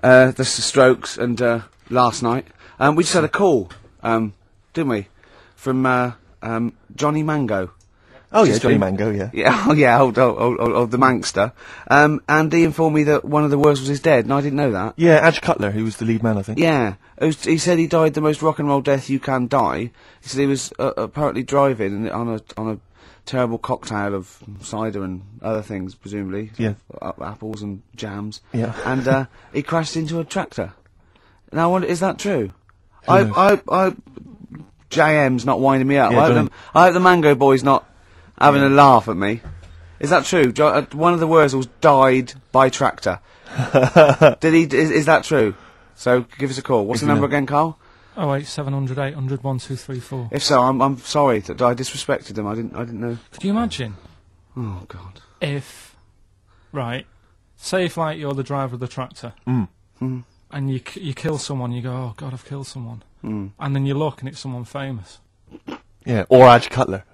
That's the Strokes, and last night we just had a call, didn't we, from Johnny Mango. Oh yeah, Johnny Mango, yeah. Yeah, oh yeah, old the Mankster. And he informed me that one of the Wurzels is dead, and I didn't know that. Yeah, Adge Cutler, who was the lead man, I think. Yeah, he said he died the most rock and roll death you can die. He said he was apparently driving on a terrible cocktail of cider and other things, presumably. Yeah. Apples and jams. Yeah. And he crashed into a tractor. Now, I wonder, is that true? Who knows? JM's not winding me up. Yeah, I hope the Mango Boy's not having a laugh at me. Is that true? One of the Wurzels died by tractor. Did he? Is that true? So give us a call. What's the number again, Carl? 08700 800 1234. If so, I'm sorry that I disrespected them. I didn't know. Could you imagine? Oh God. If, right, say if like you're the driver of the tractor, and you kill someone, you go, oh God, I've killed someone, and then you look and it's someone famous. Yeah, or Adge Cutler.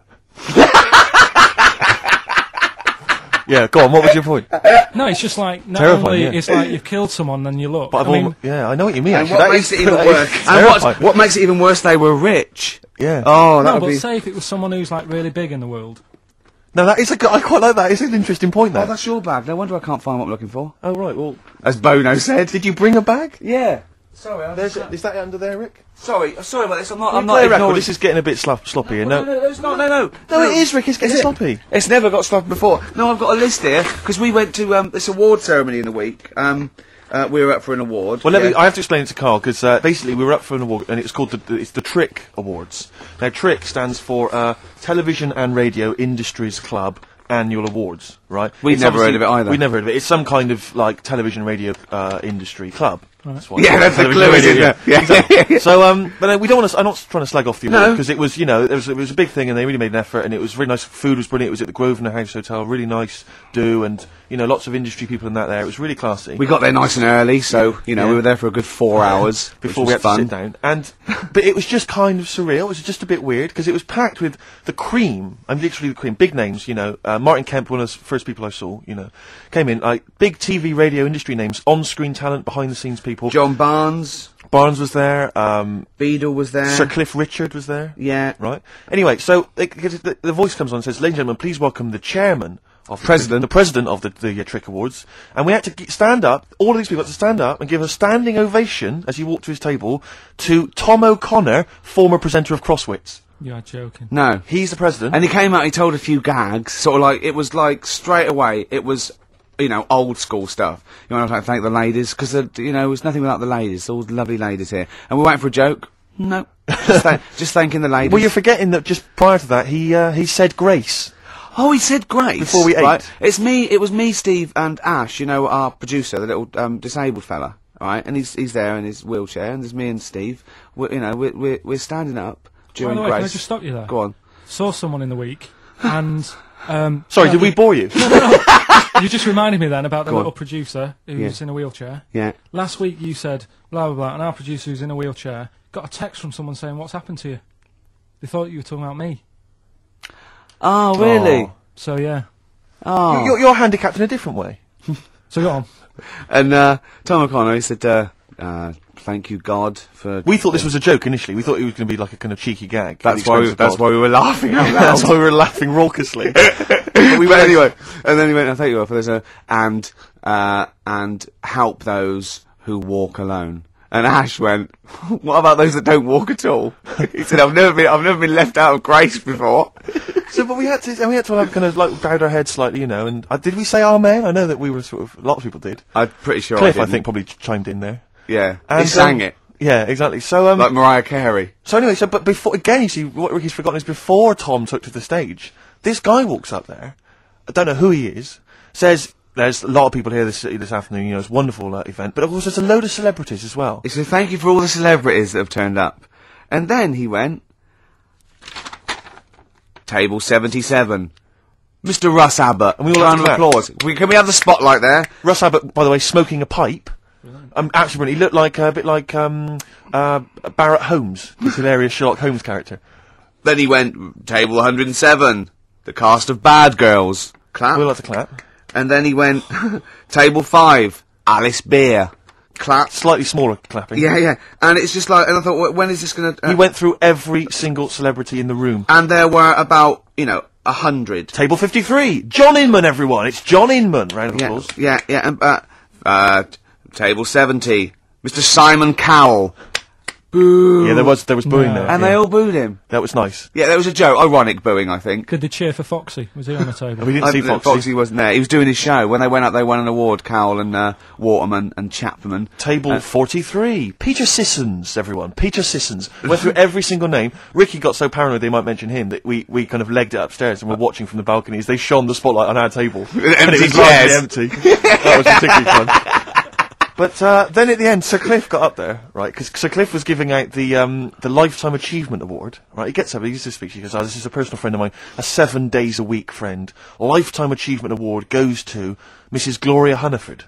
Yeah, go on, what was your point? No, it's just like, not Terrifying, only yeah. it's like you've killed someone, then you look. But yeah, I know what you mean. And Actually, what that makes is- it even that worse? is And terrifying. what makes it even worse? They were rich. Yeah. Oh, that No, would but be. say if it was someone who's like really big in the world. No, that is I quite like that. It's an interesting point, Oh, that. that's your bag. No wonder I can't find what I'm looking for. Oh, right, well... As Bono said. Did you bring a bag? Yeah. Sorry, Is that under there, Rick? sorry about this. I'm not Play a record. ignoring. This is getting a bit sloppy here. No, it's not. No. No, it is, Rick. It's getting Is it? sloppy. It's never got sloppy before. No, I've got a list here because we went to this award ceremony in the week. We were up for an award. Well, yeah. I have to explain it to Carl, because basically we were up for an award, and it was called it's the Trick Awards. Now, Trick stands for Television and Radio Industries Club Annual Awards, right? We'd It's never heard obviously- of it either. We'd never heard of it. It's some kind of, like, television radio industry club. That's why Yeah, it's that's the television clue, radio, isn't it? yeah. Yeah. Exactly. So, but we don't want to. I'm not trying to slag off the award No. because it was, it was a big thing, and they really made an effort, and it was really nice. Food was brilliant. It was at the Grosvenor House Hotel, really nice do, and lots of industry people in that there. It was really classy. We got there nice and early, so Yeah. we were there for a good 4 hours Before which we was had fun. to sit down, but it was just kind of surreal. It was just a bit weird because it was packed with the cream. I'm literally the cream, big names. Martin Kemp, one of the first people I saw. Came in like big TV, radio industry names, on-screen talent, behind-the-scenes people. John Barnes, Barnes was there. Beadle was there. Sir Cliff Richard was there. Yeah. Right. Anyway, so the voice comes on and says, "Ladies and gentlemen, please welcome the chairman." Of the president of the Trick Awards, and we had to stand up. All of these people had to stand up and give a standing ovation as he walked to his table to Tom O'Connor, former presenter of Crosswits. You're joking. No. He's the president. And he came out, he told a few gags, sort of like, it was like, straight away, it was, old school stuff. You want to thank the ladies, because, there was nothing without the ladies, all the lovely ladies here. And we waiting for a joke? No. Just thanking the ladies. Well, you're forgetting that just prior to that, he said grace. Oh, he said grace. Before we ate. Right? It was me, Steve, and Ash, our producer, the little, disabled fella, right? And he's there in his wheelchair, and there's me and Steve. We're standing up By during the way, grace. can I just stop you there? Go on. Saw someone in the week, and Sorry, did we bore you? you just reminded me then about the Go on. little producer who's in a wheelchair. Yeah. Last week you said blah blah blah, and our producer who's in a wheelchair got a text from someone saying, "What's happened to you?" They thought you were talking about me. Oh, really? Oh. So yeah. Oh. You're handicapped in a different way. So go on. And Tom O'Connor, he said, thank you, God, for... We thought this was a joke initially. We thought it was going to be like a kind of cheeky gag. That's why we were laughing out loud. That's why we were laughing raucously. But anyway, and then he went, thank you, God, for this, and help those who walk alone. And Ash went, what about those that don't walk at all? He said, I've never been left out of grace before. So, but we had to have kind of like bowed our heads slightly, and did we say amen? I know that we were sort of, a lot of people did. I'm pretty sure Cliff, I I didn't. think, probably chimed in there. Yeah. And, He sang it. Yeah, exactly. So, Like Mariah Carey. so anyway, but before, again, you see, what Ricky's forgotten is before Tom took to the stage, this guy walks up there, I don't know who he is, says, there's a lot of people here this afternoon, it's a wonderful event, but of course there's a load of celebrities as well. He said, thank you for all the celebrities that have turned up. And then he went, Table 77. Mr. Russ Abbott. And we all had Round to of clap. applause. Can we have the spotlight there? Russ Abbott, by the way, smoking a pipe. Actually, he looked like a bit like Barrett Holmes, his hilarious Sherlock Holmes character. Then he went, Table 107. The cast of Bad Girls. Clap. We all like to clap. And then he went, Table 5. Alice Beer. clap. Slightly smaller clapping. Yeah. And it's just like, and I thought, when is this going to... He went through every single celebrity in the room. And there were about, 100. Table 53, John Inman, everyone. It's John Inman. Round of applause. Yeah. And, table 70, Mr. Simon Cowell. Boo. Yeah, there was booing there. And yeah. they all booed him. That was nice. Yeah, that was a joke. Ironic booing, I think. Could they cheer for Foxy? Was he on the table? We didn't see Foxy. Foxy wasn't there. He was doing his show. When they went up, they won an award, Cowell and Waterman and Chapman. Table 43, Peter Sissons, everyone. Peter Sissons. Went through every single name. Ricky got so paranoid they might mention him that we kind of legged it upstairs and were watching from the balconies. They shone the spotlight on our table. And it was largely empty. That was particularly fun. But then at the end, Sir Cliff got up there, right? Because Sir Cliff was giving out the Lifetime Achievement Award, right? He gets up, he used to speak, he goes, this is a personal friend of mine, a 7 days a week friend. Lifetime Achievement Award goes to Mrs. Gloria Hunniford.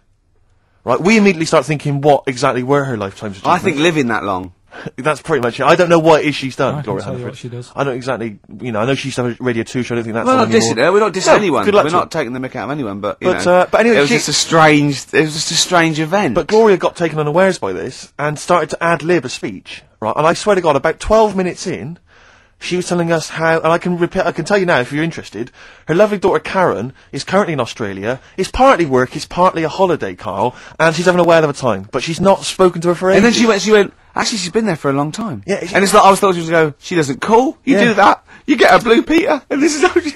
Right? We immediately start thinking what exactly were her lifetime achievements. I think living that long. That's pretty much it. I don't know what it is she's done, I Gloria can tell you Hunniford. what she does. I don't exactly, I know she used to have a Radio 2 show, I don't think that's We're not on anymore. dissing her. We're not dissing anyone. good luck We're to not taking the mick out of anyone, but, But anyway, it was she- just a strange, event. But Gloria got taken unawares by this and started to ad-lib a speech, right? And I swear to God, about 12 minutes in, she was telling us how, and I can tell you now if you're interested, her lovely daughter Karen is currently in Australia, it's partly work, it's partly a holiday, Carl, and she's having a whale of a time, but she's not spoken to her for ages. And then she went, actually she's been there for a long time. Yeah, and it's like, I thought she was going to go, she doesn't call, you Yeah. do that, you get a Blue Peter, and this is how she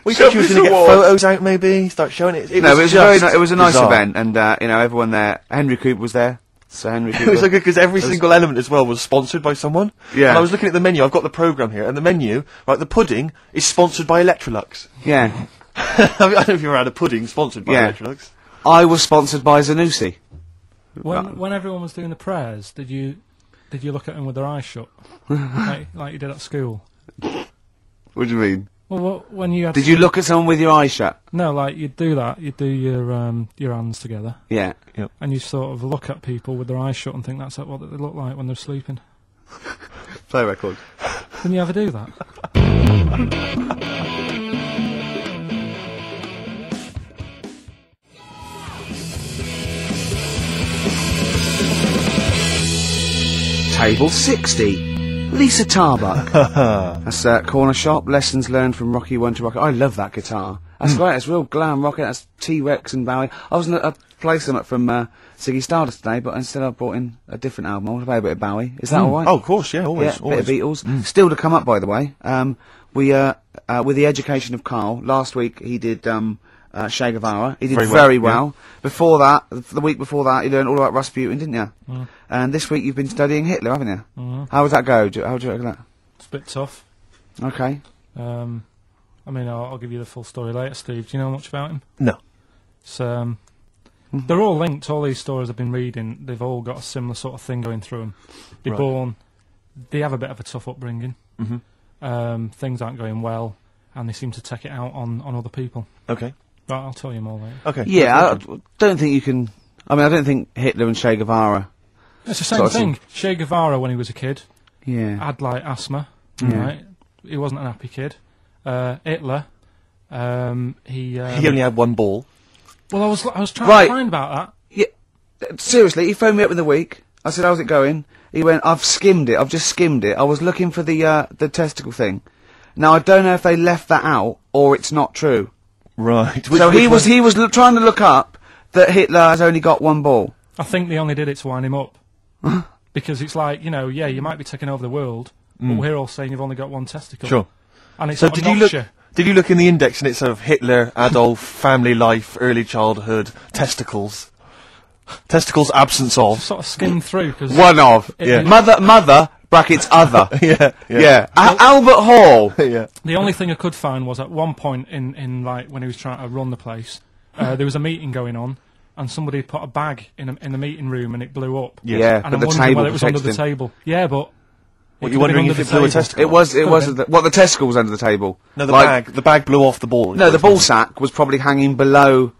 We thought she was going to get photos out maybe, start showing it. No, but it was a nice bizarre. event, and, everyone there, Henry Cooper was there, so Henry Cooper. It was so good because every single element as well was sponsored by someone. Yeah. And I was looking at the menu, I've got the programme here, and the menu, right, the pudding is sponsored by Electrolux. Yeah. I don't know if you've ever had a pudding sponsored by Yeah. Electrolux. I was sponsored by Zanussi. When everyone was doing the prayers, did you look at them with their eyes shut, like you did at school? What do you mean? Well, when you had Did you look at someone with your eyes shut? No, like you'd do that. You'd do your hands together, Yeah. and you sort of look at people with their eyes shut and think that's what they look like when they're sleeping. Play record. Didn't you ever do that? Table 60. Lisa Tarbuck. That's Corner Shop. Lessons learned from Rocky 1 to Rocky. I love that guitar. That's great. It's real glam rock. That's T-Rex and Bowie. I was going to play something from Ziggy Stardust today, but instead I brought in a different album. I want to play a bit of Bowie. Is that all right? Oh, of course, yeah, always. Yeah, bit of Beatles. Still to come up, by the way. We with The Education of Carl. Last week he did Che Guevara. He did very well. Before that, the week before that, you learned all about Rasputin, didn't you? And this week you've been studying Hitler, haven't you? How does that go? How do you reckon that? It's a bit tough. Okay. I mean, I'll give you the full story later, Steve. Do you know much about him? No. It's, they're all linked. All these stories I've been reading, they've all got a similar sort of thing going through them. They're born, they have a bit of a tough upbringing. Things aren't going well, and they seem to take it out on other people. Okay. Right, I'll tell you more later. Okay. Yeah, I don't think you can... I mean, I don't think Hitler and Che Guevara... It's the same sort of thing. Che Guevara, when he was a kid, Yeah. had like asthma. Right? He wasn't an happy kid. Hitler, he only had one ball. Well, I was trying Right. to find about that. Yeah, seriously, he phoned me up in the week. I said, how's it going? He went, I've just skimmed it. I was looking for the testicle thing. Now, I don't know if they left that out, or it's not true. Right. So he was trying to look up that Hitler has only got one ball. I think they only did it to wind him up. Because it's like, you might be taking over the world, but we're all saying you've only got one testicle. Sure. And it's So sort of did you knocks look? Did you look in the index and it sort of Hitler, Adolf, family life, early childhood, testicles, absence of. sort of skim through, because... One of. Yeah. Mother, brackets other. Yeah. Albert Hall. Yeah. The only thing I could find was at one point in like when he was trying to run the place, there was a meeting going on, and somebody had put a bag in the meeting room and it blew up. Yeah, And but I'm the wondering table whether it was under the protected him. table. Yeah, but... What, you're wondering if it blew a testicle? It was Could've the testicle was under the table. No, Like- the bag blew off the ball. No, the ball sack was probably hanging below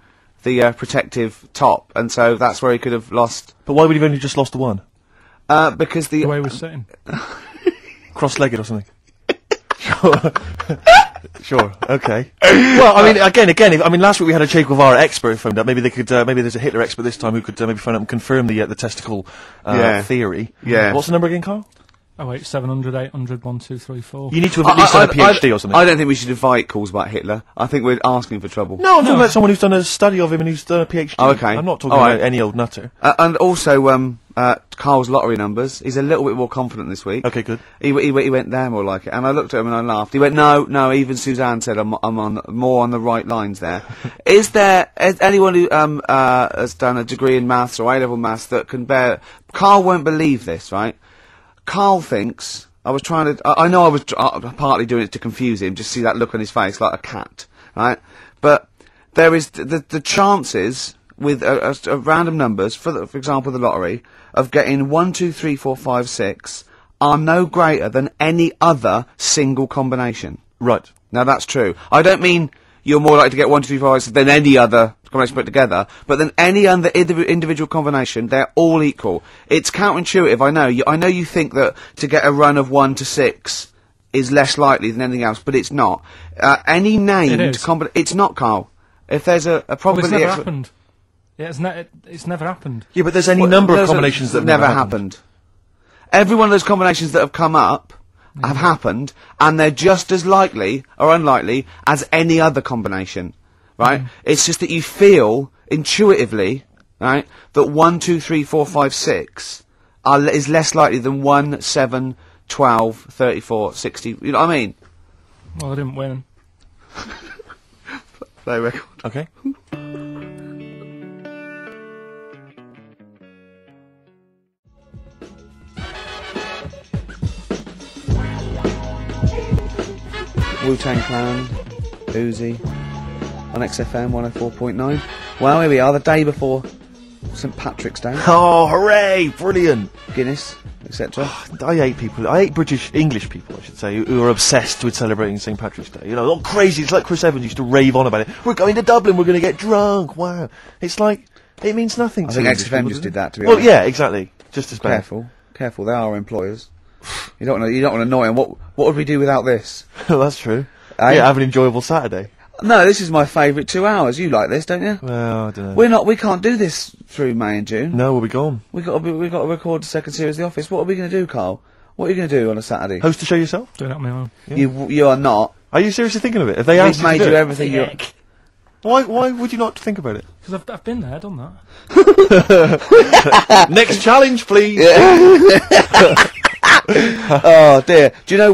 the protective top, and so that's where he could have lost. But why would he have only just lost the one? Because The way he was sitting. Cross-legged or something? Sure. Okay. Well, I mean, again. Last week we had a Che Guevara expert phoned up. Maybe they could. Maybe there's a Hitler expert this time who could maybe phone up and confirm the testicle theory. Yeah. What's the number again, Carl? Oh wait, 700, 800, 1, 2, 3, 4. You need to have at least done a PhD or something. I don't think we should invite calls about Hitler. I think we're asking for trouble. No, I'm talking about someone who's done a study of him and who's done a PhD. Oh, okay. I'm not talking All right. about any old nutter. And also, Carl's lottery numbers. He's a little bit more confident this week. Okay, good. He went there more like it, and I looked at him and I laughed. He went, no. Even Suzanne said I'm on more on the right lines there. Is anyone who has done a degree in maths or A-level maths that can bear? Carl won't believe this, right? Carl thinks I was trying to. I know I was partly doing it to confuse him, just see that look on his face like a cat, right? But there is the chances with a random numbers for example the lottery of getting 1, 2, 3, 4, 5, 6 are no greater than any other single combination. Right. Now that's true. I don't mean you're more likely to get 1, 2, 3, 4, 5 than any other combination put together, but than any other individual combination, they're all equal. It's counterintuitive, I know. I know you think that to get a run of 1 to 6 is less likely than anything else, but it's not. Any named combination... It's not, Carl. If there's a probability... Well, it's never happened. Yeah, it's never happened. Yeah, but there's any number of combinations that have never happened. Every one of those combinations that have come up have happened, and they're just as likely or unlikely as any other combination, right? It's just that you feel intuitively, right, that 1, 2, 3, 4, 5, 6 is less likely than 1, 7, 12, 34, 60. You know what I mean? Well, I didn't win. Play record. Okay. Wu-Tang Clan, Uzi, on XFM 104.9. Well, here we are, the day before St Patrick's Day. Oh, hooray! Brilliant! Guinness, etc. I hate English people, I should say, who are obsessed with celebrating St Patrick's Day. You know, all crazy. It's like Chris Evans used to rave on about it. We're going to Dublin, we're going to get drunk, wow. It's like, it means nothing to I think English XFM people, just did that, to be Well, honest. yeah, exactly. Just as bad. Careful, they are employers. You don't want to annoy them. What would we do without this? That's true. Eh? Yeah, have an enjoyable Saturday. No, this is my favourite 2 hours. You like this, don't you? Well, I don't know. We can't do this through May and June. No, we'll be gone. We've got to record the second series of The Office. What are we going to do, Carl? What are you going to do on a Saturday? Host the show yourself? Doing it on my own. Yeah. You are not. Are you seriously thinking of it? Have they asked We've made you to you do it? everything you... Why would you not think about it? Because I've been there, done that. Next challenge, please. Oh dear. Do you know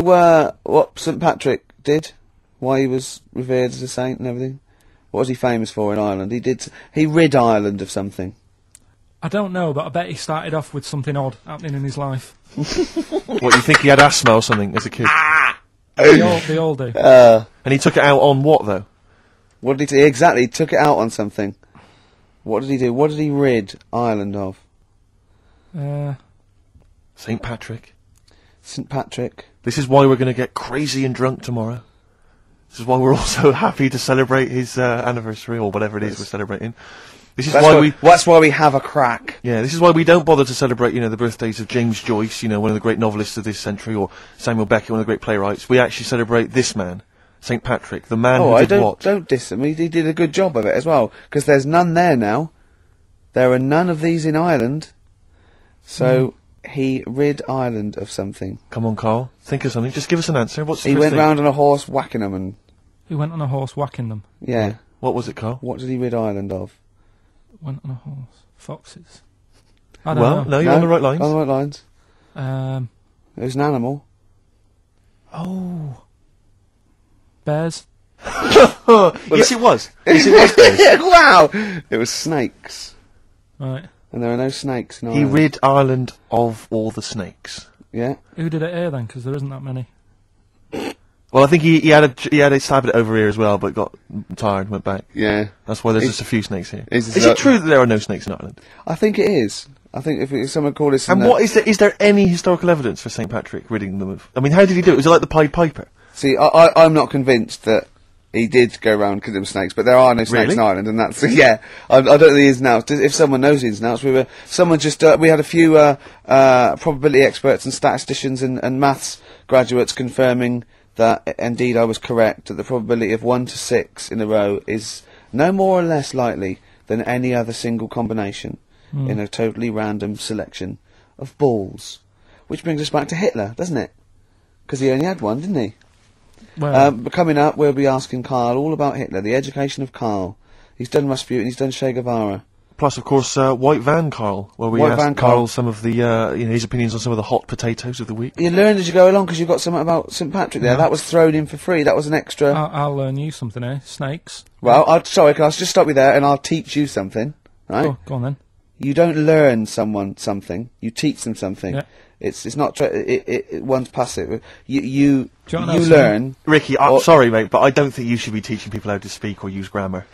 what St Patrick did? Why he was revered as a saint and everything? What was he famous for in Ireland? He rid Ireland of something. I don't know, but I bet he started off with something odd happening in his life. What, you think he had asthma or something as a kid? They all do. And he took it out on what, though? What did he do? Exactly, he took it out on something. What did he do? What did he rid Ireland of? St Patrick. St Patrick. This is why we're going to get crazy and drunk tomorrow. This is why we're also happy to celebrate his anniversary, or whatever it is we're celebrating. This is that's why we have a crack. Yeah, this is why we don't bother to celebrate, the birthdays of James Joyce, one of the great novelists of this century, or Samuel Beckett, one of the great playwrights. We actually celebrate this man, St Patrick, the man who did what? Don't diss him. He did a good job of it as well, because there's none there now. There are none of these in Ireland. So he rid Ireland of something. Come on, Carl. Think of something. Just give us an answer. What's the He first went thing? round on a horse whacking them and... He went on a horse whacking them. Yeah. What was it, Carl? What did he rid Ireland of? Went on a horse. Foxes. I don't know. No, you're on the right lines. On the right lines. Um, It was an animal. Oh. Bears. Yes, it was. Yes, it was. Yeah, wow! It was snakes. Right. And there are no snakes in He Ireland. rid Ireland of all the snakes. Yeah. Who did it here then? Because there isn't that many. Well, I think he had a stab at it over here as well, but got tired and went back. Yeah. That's why there's just a few snakes here. Is Is it true that there are no snakes in Ireland? I think it is. I think if someone called us... And what is there any historical evidence for St. Patrick ridding them of... I mean, how did he do it? Was it like the Pied Piper? See, I'm not convinced that he did go around killing snakes, but there are no snakes Really? in Ireland, and that's... Yeah, I don't know the ins and outs. If someone knows the ins and outs, we had a few probability experts and statisticians and maths graduates confirming that indeed I was correct, that the probability of 1 to 6 in a row is no more or less likely than any other single combination in a totally random selection of balls. Which brings us back to Hitler, doesn't it? Because he only had one, didn't he? Well, But coming up, we'll be asking Carl all about Hitler, the education of Carl. He's done Rasputin, he's done Che Guevara. Plus, of course, White Van Carl, where we White asked Van Carl Carl. some of the, his opinions on some of the hot potatoes of the week. You learned as you go along because you've got something about St Patrick there. Yeah. That was thrown in for free. That was an extra. I'll learn you something here. Snakes. Well, sorry, can I just stop you there and I'll teach you something, right? Oh, go on then. You don't learn someone something. You teach them something. Yeah. It's not one's passive. You Do you wanna know learn. Ricky, I'm sorry, mate, but I don't think you should be teaching people how to speak or use grammar.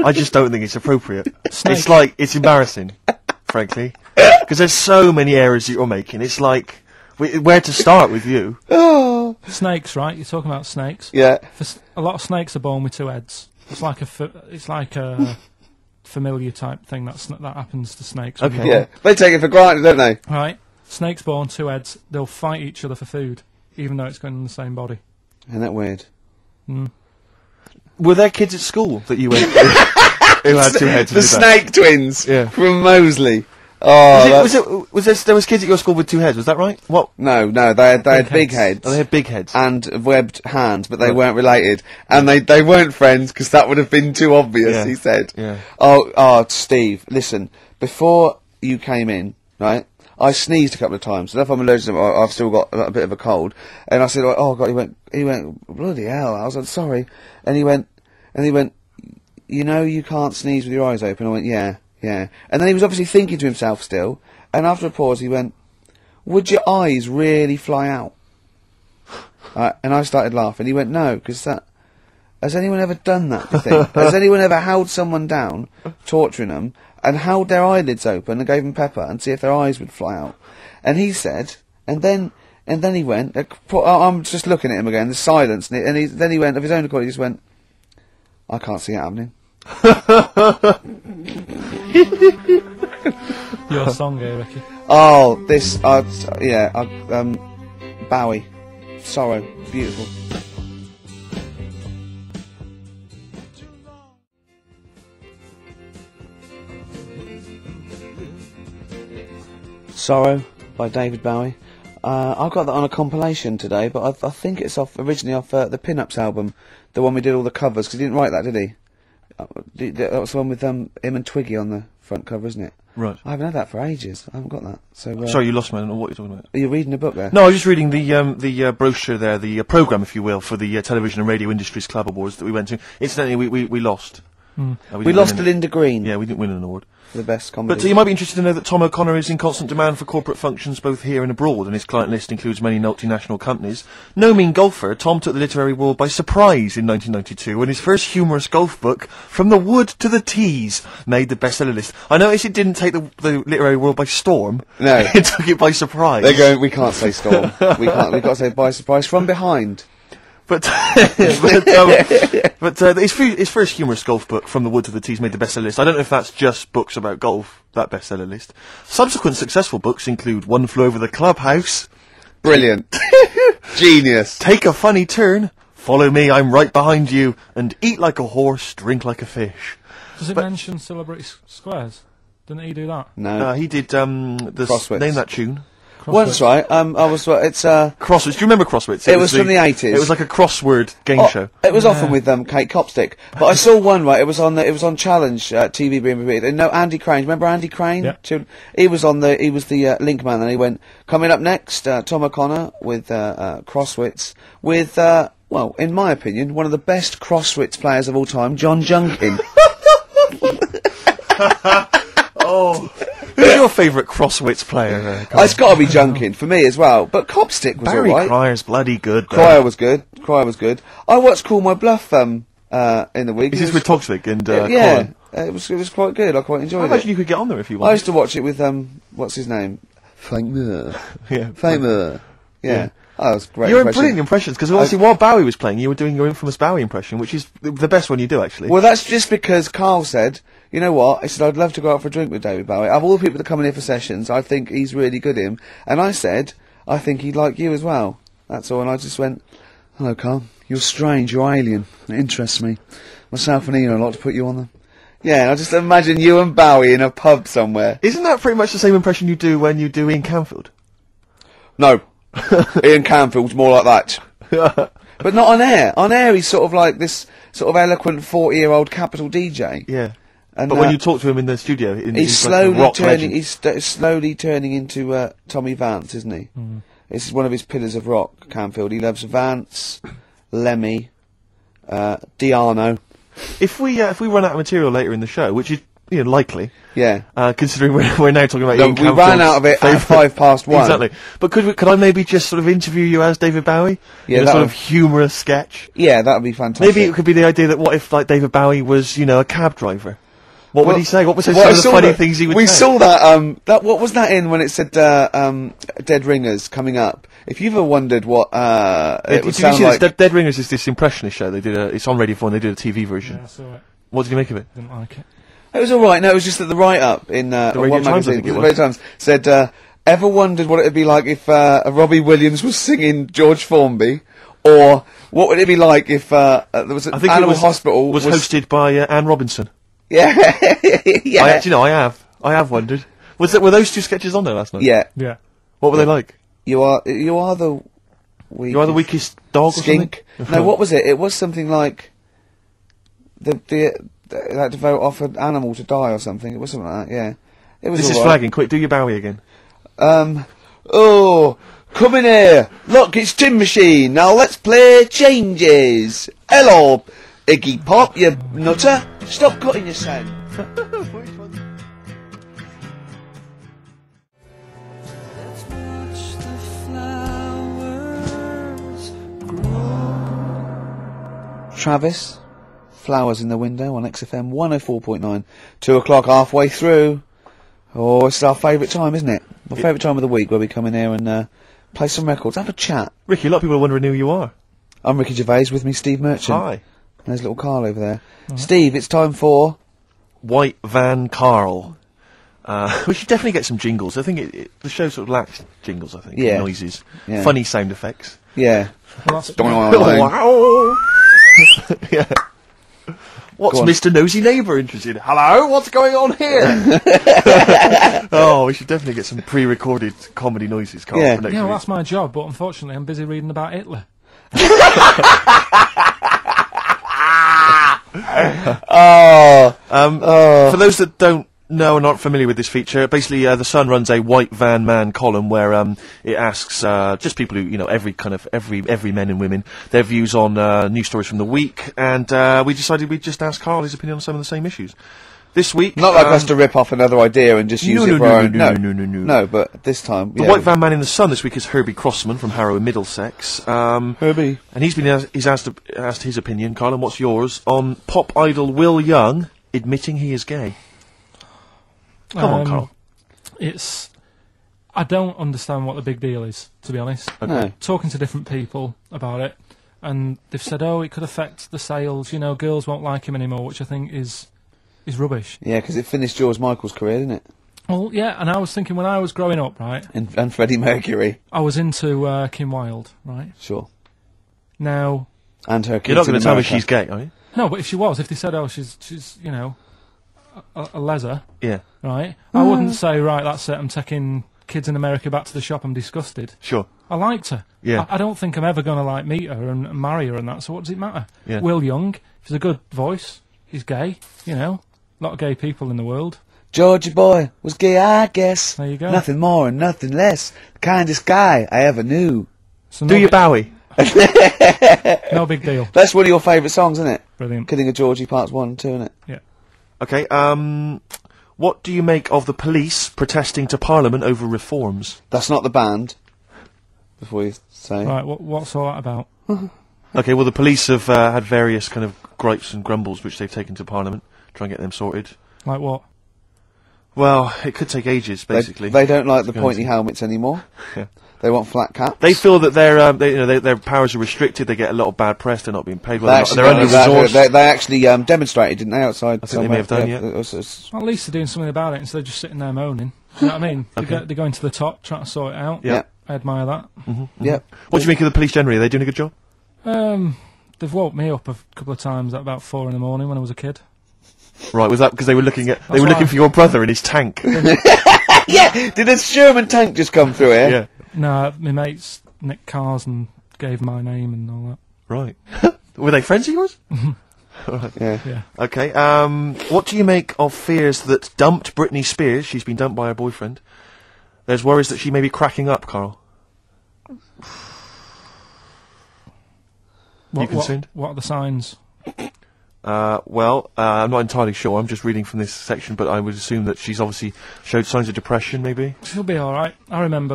I just don't think it's appropriate. Snake. It's like, it's embarrassing, frankly. Because there's so many errors that you're making. It's like, where to start with you? Oh, Snakes, right? You're talking about snakes. yeah. A lot of snakes are born with 2 heads. It's like a familiar type thing that happens to snakes. when Okay. they're Yeah, they take it for granted, don't they? born. Right. Snakes born 2 heads. They'll fight each other for food, even though it's going in the same body. Isn't that weird? Were there kids at school that you went who had 2 heads? The and did that? Snake Twins Yeah. from Moseley. Oh, There was kids at your school with 2 heads, was that right? What? no, they had big heads. Oh, they had big heads. And webbed hands, but they Right. weren't related, and they weren't friends because that would have been too obvious. Yeah. He said, Yeah. Oh, Steve, listen. Before you came in, right, I sneezed a couple of times. So if I'm allergic, I've still got a bit of a cold. And I said, oh God, he went, bloody hell. I was like, sorry. And he went, you know, you can't sneeze with your eyes open. I went, yeah. And then he was obviously thinking to himself still. And after a pause, he went, would your eyes really fly out? And I started laughing. He went, no, because has anyone ever done that, do you think? Has anyone ever held someone down, torturing them, and held their eyelids open and gave them pepper and see if their eyes would fly out? And he said, and then he went, I'm just looking at him again, there's silence, then he went, of his own accord, he just went, I can't see it happening. Your song here, Ricky. Oh, Bowie. Sorrow. Beautiful. Sorrow by David Bowie. I got that on a compilation today, but I think it's originally off the Pin-Ups album, the one we did all the covers, because he didn't write that, did he? That was the one with him and Twiggy on the front cover, isn't it? Right. I haven't had that for ages. I haven't got that. So Sorry, you lost me. I don't know what you're talking about. are you reading a book there? No, I was just reading the brochure there, the programme, if you will, for the Television and Radio Industries Club Awards that we went to. Incidentally, we lost. We didn't lost win to Linda Green Yeah, we didn't win an award. for the best comedy. But you might be interested to know that Tom O'Connor is in constant demand for corporate functions both here and abroad, and his client list includes many multinational companies. No mean golfer, Tom took the literary world by surprise in 1992 when his first humorous golf book, From the Wood to the Tees, made the bestseller list. I noticed it didn't take the literary world by storm. No. It took it by surprise. They're going, we can't say storm. We've got to say by surprise from behind. But his first humorous golf book, From the Wood to the Tees, made the bestseller list. I don't know if that's just books about golf, that bestseller list. Subsequent successful books include One Flew Over the Clubhouse, Brilliant. Genius. Take a Funny Turn, Follow Me, I'm Right Behind You, and Eat Like a Horse, Drink Like a Fish. Does it mention Celebrity Squares? Didn't he do that? No. He did Crosswits. name that tune. Once, right, it's, Crosswords. Do you remember Crosswords? It was from the 80s. It was like a crossword game show. It was often with Kate Copstick, but I saw one right. It was on Challenge TV being repeated. And no, Andy Crane. Remember Andy Crane? Yeah. He was the link man, and he went coming up next. Tom O'Connor with Crosswits with well, in my opinion, one of the best Crosswits players of all time, John Junkin. Oh. Who's your favourite Crosswits player? It's got to be Junkin for me as well. But Copstick was Barry all right. Cryer's bloody good. Cryer was good. I watched Call My Bluff in the week. Is this with Toxic and yeah, Colin? it was quite good. I quite I enjoyed imagine it. you could get on there if you I wanted. used to watch it with what's his name? Frank Moore. Yeah. Frank Moore. Yeah. Oh, that was great. You're impression. brilliant impressions, because obviously while Bowie was playing, you were doing your infamous Bowie impression, which is the best one you do, actually. Well, that's just because Carl said, you know what? He said, I'd love to go out for a drink with David Bowie. Of all the people that come in here for sessions, I think he's really good at him. And I said, I think he'd like you as well. That's all. And I just went, Hello, Carl. You're strange, you're alien. It interests me. Myself and Ian would like to put you on the... Yeah, I just imagine you and Bowie in a pub somewhere. Isn't that pretty much the same impression you do when you do Ian Canfield? No. Ian Canfield's more like that. But not on air. On air he's sort of like this sort of eloquent 40-year-old capital DJ. Yeah. And, But when you talk to him in the studio, he's like the rock legend. he's slowly turning into Tommy Vance, isn't he? Mm. This is one of his pillars of rock, Canfield. He loves Vance, Lemmy, Diano. If we run out of material later in the show, which is likely, Yeah. considering we're now talking about No, Ian we ran out of it at 1:05. Exactly. But could I maybe just sort of interview you as David Bowie? Yeah, in a that sort would- of humorous sketch. Yeah, that would be fantastic. Maybe it could be the idea that what if like David Bowie was a cab driver? What would Well, he say? What was some well, of I the saw funny that- things he would We say? saw that, what was that in when it said, Dead Ringers coming up? If you've ever wondered what, it Did would you sound see like... this? Dead Ringers is this impressionist show. They did it's on Radio 4 and they did a TV version. Yeah, I saw it. What did you make of it? Didn't like it. It was alright, no, it was just that the write-up in, Radio one Times, I magazine, think it the was. Radio Times, said, ever wondered what it would be like if, Robbie Williams was singing George Formby? Or, what would it be like if, there was an I think animal it hospital was hosted by Anne Robinson. Yeah, yeah. I actually I have wondered. Were those two sketches on there last night? Yeah. Yeah. What were they like? You are the weakest. You are the weakest dog skink. or something? No, what was it? It was something like the like to vote off an animal to die or something. It was something like that. Yeah, it was. This is all right. flagging. Quick, do your Bowie again. Oh, come in here. Look, it's Tin Machine. Now let's play changes. Hello, Iggy Pop, you nutter. Stop cutting your sound. Travis, Flowers in the Window on XFM 104.9. 2 o'clock, halfway through. Oh, it's our favourite time, isn't it? My favourite time of the week where we come in here and play some records, have a chat. Ricky, a lot of people are wondering who you are. I'm Ricky Gervais, with me Steve Merchant. Hi. There's little Carl over there. Steve, it's time for... White Van Carl. We should definitely get some jingles. I think the show sort of lacks jingles, I think. Yeah. Noises. Yeah. Funny sound effects. Yeah. Well, that's, Wow. Yeah. What's Go on. Mr. Nosy Neighbour interested in? Hello, what's going on here? Oh, we should definitely get some pre-recorded comedy noises, Carl, Yeah. for next yeah, well, week. that's my job, but unfortunately I'm busy reading about Hitler. For those that don't know and aren't familiar with this feature, basically The Sun runs a White Van Man column where it asks just people who, every men and women, their views on news stories from the week, and we decided we'd just ask Carl his opinion on some of the same issues. This week... Not like us to rip off another idea and just use it for our own... No. No, but this time... The White Van Man in the Sun this week is Herbie Crossman from Harrow in Middlesex. Herbie. And he's asked his opinion, Carl, and what's yours, on pop idol Will Young admitting he is gay. Come on, Carl. I don't understand what the big deal is, to be honest. No. Talking to different people about it, and they've said, oh, it could affect the sales, girls won't like him anymore, which I think is rubbish. Yeah, because it finished George Michael's career, didn't it? Well, yeah, and I was thinking when I was growing up, right, And Freddie Mercury. I was into Kim Wilde, right? Sure. Now, And her kids You're not going in to tell me America. she's gay, are you? no, but if they said, oh, she's a leather, Yeah, right, I wouldn't say, right, that's it, I'm taking kids in America back to the shop, I'm disgusted. sure. I liked her. Yeah. I don't think I'm ever going to meet her and marry her and that. So what does it matter? Yeah. Will Young, he's a good voice. He's gay. A lot of gay people in the world. Georgie boy was gay, I guess. There you go. Nothing more and nothing less. The kindest guy I ever knew. So Do no your Bowie. no big deal. That's one of your favourite songs, isn't it? Brilliant. Killing a Georgie Parts 1 and 2, isn't it? Yeah. Okay, what do you make of the police protesting to Parliament over reforms? That's not the band. Before you say. Right. What's all that about? Okay, well, the police have had various kind of gripes and grumbles which they've taken to Parliament, try and get them sorted. Like what? Well, it could take ages, basically. They don't like the going pointy to- helmets anymore. Yeah. They want flat caps. They feel that their powers are restricted. They get a lot of bad press. They're not being paid well. They They're actually, under they, resourced. they actually demonstrated, didn't they, outside? I think they may have done, yeah. It was- Well, at least they're doing something about it instead of just sitting there moaning. You know what I mean? Okay. They're going to the top, trying to sort it out. Yeah. yeah. I admire that. Yeah. What do you make of the police generally? Are they doing a good job? They've woke me up a couple of times at about 4 a.m. when I was a kid. Right, was that because they were looking at That's looking right. for your brother in his tank? Yeah, did a Sherman tank just come through here? Yeah. No, my mates nicked cars and gave my name and all that. Right. Were they friends of yours? Yeah. Yeah. Okay. What do you make of fears that dumped Britney Spears? She's been dumped by her boyfriend. There's worries that she may be cracking up, Carl. concerned? What are the signs? Well, I'm not entirely sure. I'm just reading from this section, but I would assume that she's obviously showed signs of depression, maybe. She'll be all right. I remember,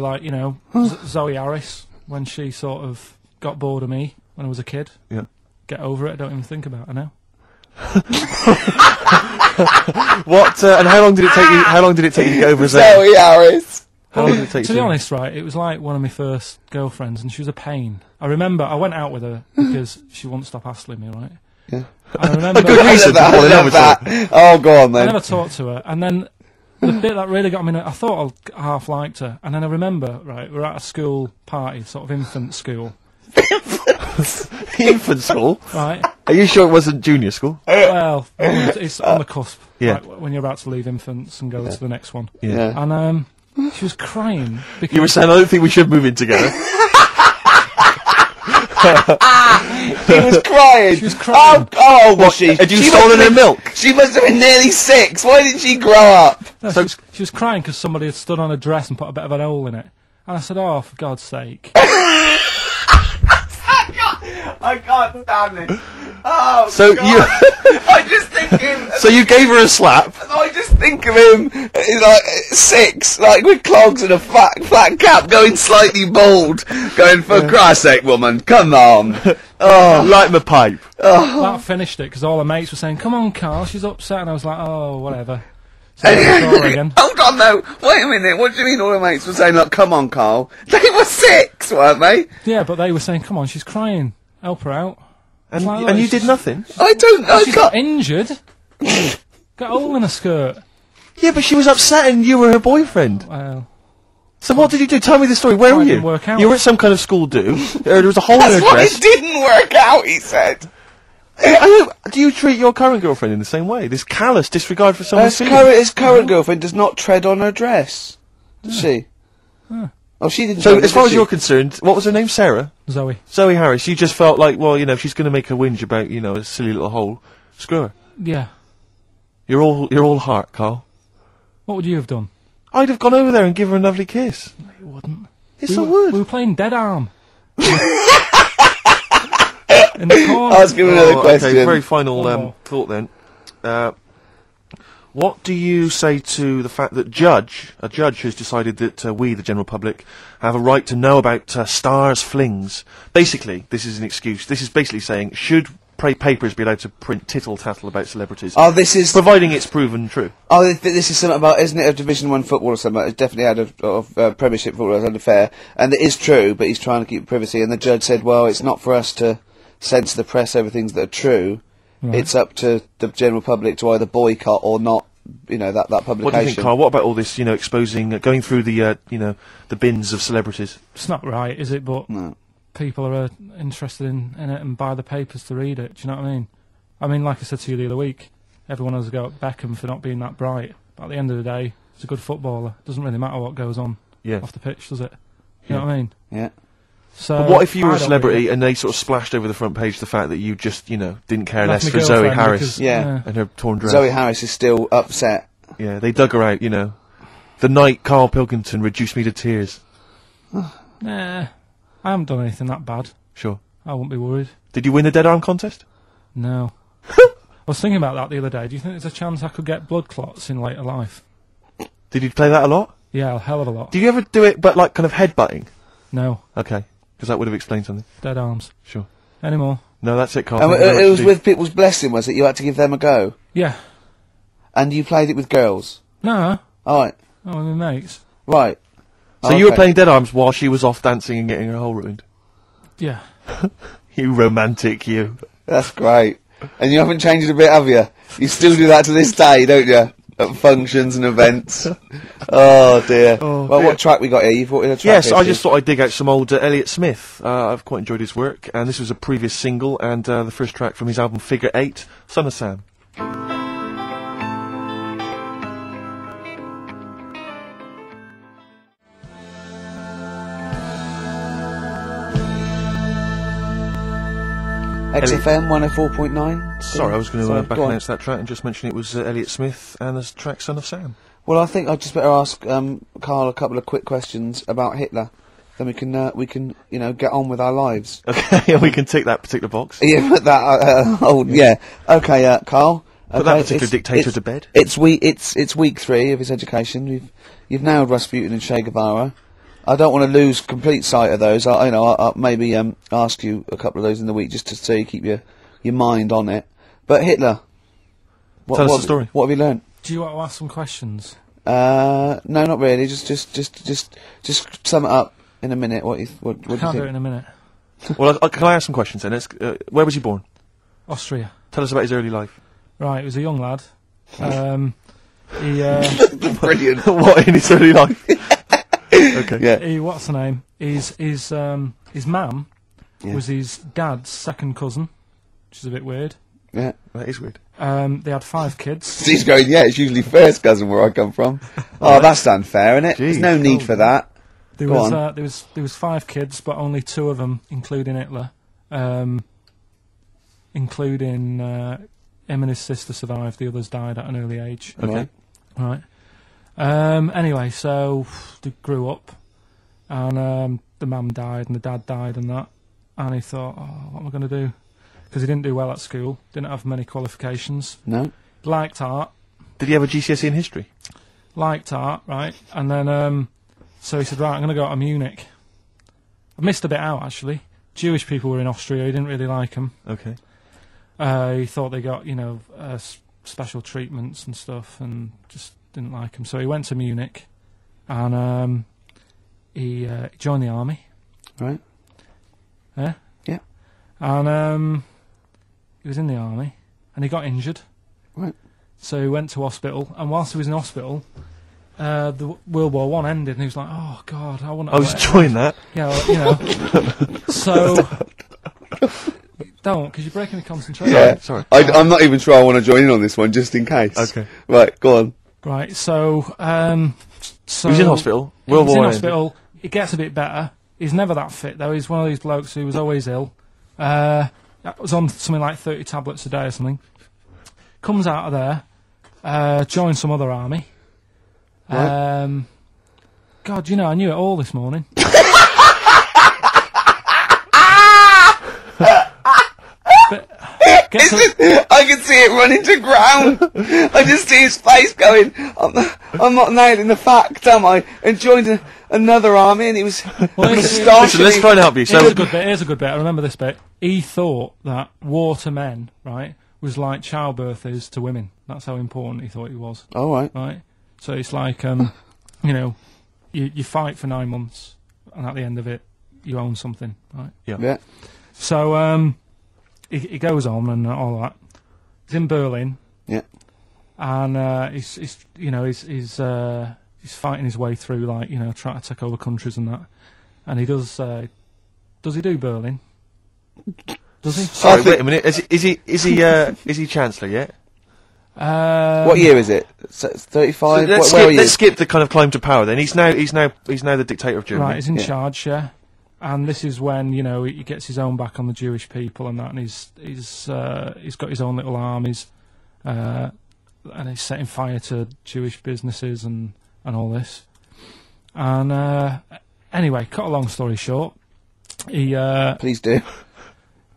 Zoe Harris when she sort of got bored of me when I was a kid. Yeah. Get over it. I don't even think about it now. What? And how long did it take you? How long did it take you to get over Zoe? Zoe Harris. How long did it take To you? be honest, right, it was like one of my first girlfriends, and she was a pain. I remember I went out with her because she wouldn't stop hassling me, right? Yeah. I remember A good reason to I fall in love love with that. Oh, go on I then. never talked to her, and then the bit that really got me, I thought I half liked her, and then I remember, right, we were at a school party, sort of infant school, Infant school? right? Are you sure it wasn't junior school? Well, it's on the cusp, Yeah. like, when you're about to leave infants and go to the next one. Yeah. And she was crying because You were saying, I don't think we should move in together. She was crying. She was crying. Oh, was she? Had you She stolen must her have milk? been- She must have been nearly 6. Why didn't she grow up? No, she was crying because somebody had stood on a dress and put a bit of an hole in it. And I said, oh, for God's sake. I can't stand it. Oh, So God. you, I just think him. so you gave her a slap. I just think of him, like 6, like with clogs and a flat cap, going slightly bald, going for Christ's sake, woman, come on. Oh, Light my pipe. That finished it because all her mates were saying, come on, Carl, she's upset. And I was like, oh, whatever. So I saw her again. hold on though. Wait a minute. What do you mean all the mates were saying, like, come on, Carl? They were 6, weren't they? Yeah, but they were saying, come on, she's crying. Help her out. And, Like, and you it's did just- nothing? I She's got can't. injured. Got a hole in her skirt. Yeah, but she was upset and you were her boyfriend. Well, So what did you do? Tell me the story. Where Oh, were it you? didn't work out. You were at some kind of school do. There was a hole in That's her why dress. it didn't work out, he said. Do you treat your current girlfriend in the same way? This callous disregard for someone's feelings? His current girlfriend does not tread on her dress. Does she? Oh, she didn't. So, tread, as far did as she? you're concerned, what was her name? Sarah? Zoe. Zoe Harris. You just felt like, well, if she's going to make a whinge about, a silly little hole, screw her. Yeah. You're all heart, Carl. What would you have done? I'd have gone over there and give her a lovely kiss. You wouldn't. Yes, I We would. were playing Dead Arm. In the corner. Ask him another Oh, question. Okay, very final One more. thought then. What do you say to the fact that a judge has decided that we, the general public, have a right to know about stars' flings? Basically, this is an excuse. This is basically saying, should papers be allowed to print tittle-tattle about celebrities, Oh, this is. providing it's proven true? Oh, this is something about, isn't it, a Division 1 football or something? It's definitely out of Premiership football, it's unfair. And it is true, but he's trying to keep privacy. And the judge said, well, it's not for us to censor the press over things that are true. Right. It's up to the general public to either boycott or not, that publication. What do you think, Carl? What about all this, exposing, going through the, the bins of celebrities? It's not right, is it? But No. people are interested in it and buy the papers to read it. Do you know what I mean? I mean, like I said to you the other week, everyone has a go at Beckham for not being that bright. But at the end of the day, he's a good footballer. Doesn't really matter what goes on Yeah. off the pitch, does it? You know what I mean? Yeah. So But what if you were I a don't celebrity really- and they sort of splashed over the front page the fact that you just, didn't care That's less my for Zoe girlfriend Harris because- Yeah. and her torn dress? Zoe Harris is still upset. Yeah, they dug her out, The night Carl Pilkington reduced me to tears. Nah, I haven't done anything that bad. Sure. I wouldn't be worried. Did you win the Dead Arm contest? No. I was thinking about that the other day. Do you think there's a chance I could get blood clots in later life? Did you play that a lot? Yeah, a hell of a lot. Did you ever do it, but like kind of headbutting? No. Okay, because that would have explained something. Dead arms. Sure. Any more? No, that's it, Carl. And Thank you very it much was indeed. with people's blessing, was it? You had to give them a go. Yeah. And you played it with girls. No. Alright. Oh, with my mates. Right. So you were Okay. playing Dead Arms while she was off dancing and getting her hole ruined. Yeah. You romantic, you. That's great. And you haven't changed a bit, have you? You still do that to this day, don't you? at functions and events. Oh dear. Well, what track we got here? You've brought in a track. Yes, here, I Steve. just thought I'd dig out some old Elliott Smith. I've quite enjoyed his work, and this was a previous single and the first track from his album Figure 8, Son of Sam. XFM 104.9. Sorry, I was going to back go on. announce that track and just mention it was Elliott Smith and the track Son of Sam. Well, I think I'd just better ask Carl a couple of quick questions about Hitler. Then we can get on with our lives. Okay, we can tick that particular box. Yeah, put that. Yeah. Okay, Carl. Put that particular dictator to bed. It's week 3 of his education. You've nailed Rasputin and Che Guevara. I don't want to lose complete sight of those. I'll maybe ask you a couple of those in the week just to so you keep your mind on it. But Hitler. Tell us the story. What have you learned? Do you want to ask some questions? No, not really. Just sum it up in a minute. What do you Can't think? do it in a minute. Well, can I ask some questions then? Where was he born? Austria. Tell us about his early life. Right, he was a young lad. He Brilliant. What in his early life? Okay. Yeah. what's the name? His mum was his dad's second cousin, which is a bit weird. Yeah. That is weird. They had 5 kids. He's going, yeah, it's usually first cousin where I come from. Oh, that's unfair, isn't it? There's no need for that. There Go was on. there was 5 kids, but only 2 of them, including Hitler, including him and his sister survived. The others died at an early age. Okay. Right. Anyway, so they grew up, and the mum died and the dad died and that, and he thought, oh, what am I going to do? Because he didn't do well at school, didn't have many qualifications. No. Liked art, Did he have a GCSE in history? right? And then, so he said, right, I'm going to go to Munich. I missed a bit out, actually. Jewish people were in Austria, he didn't really like them. Okay. He thought they got, special treatments and stuff, and just didn't like them. So he went to Munich, and he joined the army. Right. Yeah? Yeah. And he was in the army, and he got injured. Right. So he went to hospital, and whilst he was in hospital, the World War One ended, and he was like, "Oh God, I want to." I was enjoying that. Yeah, so don't, because you're breaking the concentration. Yeah. Sorry. I'm not even sure I want to join in on this one, just in case. Okay. Right, go on. Right. So He was in hospital. He was in War ended. hospital. It gets a bit better. He's never that fit though. He's one of these blokes who was always ill. Was on something like 30 tablets a day or something. Comes out of there, joins some other army. Right. God, I knew it all this morning. Gets a- I can see it running to ground. I just see his face going, I'm not nailing the fact, am I? And joined another army, and he was moustache. Listen, let's try and help you. So, Here's a good bit. I remember this bit. He thought that war to men, right, was like childbirth is to women. That's how important he thought he was. All right. Right? So it's like, you fight for 9 months, and at the end of it, you own something, right? Yeah. So, he goes on and all that. He's in Berlin. Yeah. And he's fighting his way through, trying to take over countries and that. And he does he do Berlin? Does he? sorry, wait a minute. Is he Chancellor yet? What year is it? 35? Let's Where are you? let's skip the kind of climb to power. Then he's now the dictator of Germany. Right, he's in Yeah. charge, yeah. And this is when he gets his own back on the Jewish people and that, and he's got his own little armies, and he's setting fire to Jewish businesses and all this. And anyway, cut a long story short, he Please do.